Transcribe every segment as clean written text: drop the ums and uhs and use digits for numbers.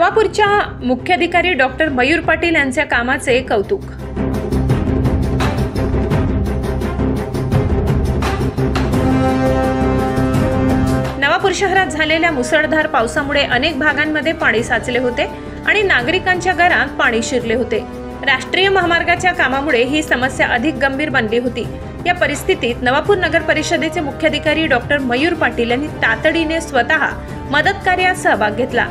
नवापूरच्या मुख्याधिकारी डॉक्टर मयूर पाटील यांच्या कामाचे कौतुक। नवापूर शहरात झालेल्या मुसळधार पावसामुळे अनेक भागांमध्ये पाणी साचले होते आणि नागरिकांच्या घरात पाणी शिरले होते। राष्ट्रीय महामार्गाच्या कामामुळे ही समस्या अधिक गंभीर बनली होती। या परिस्थितीत नवापूर नगर परिषदेचे मुख्याधिकारी डॉक्टर मयूर पाटील यांनी तातडीने स्वतः मदत कार्यात सहभाग घेतला।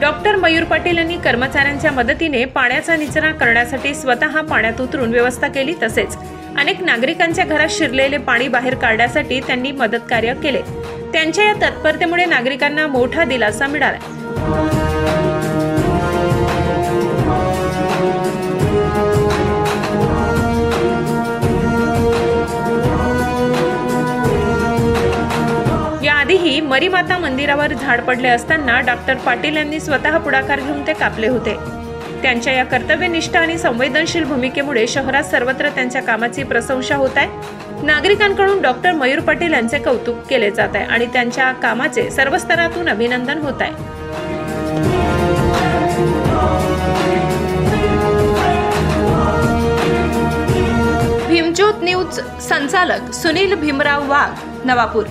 डॉक्टर मयूर पाटील यांनी कर्मचाऱ्यांच्या मदतीने पाण्याचा निचरा करण्यासाठी स्वतः पाण्यात उतरून व्यवस्था केली। तसेच अनेक नागरिकांच्या घरात शिरलेले पाणी बाहेर काढण्यासाठी त्यांनी मदत कार्य केले। त्यांच्या या तत्परतेमुळे नागरिकांना मोठा दिलासा मिळाला। याआधीही मरीमाता मंदिरावर झाड पडले असताना डॉक्टर पाटील यांनी स्वतः पुढाकार घेऊन ते कापले होते। त्यांच्या या कर्तव्यनिष्ठ आणि संवेदनशील भूमिकेमुळे शहरात सर्वत्र त्यांच्या कामाची प्रशंसा होत आहे। नागरिकांकडून डॉक्टर मयूर पाटील यांचे कौतुक केले जात आहे आणि त्यांच्या कामाचे सर्व स्तरातून अभिनंदन होत आहे। भीमज्योत न्यूज संचालक सुनील भीमराव वाघ, नवापूर।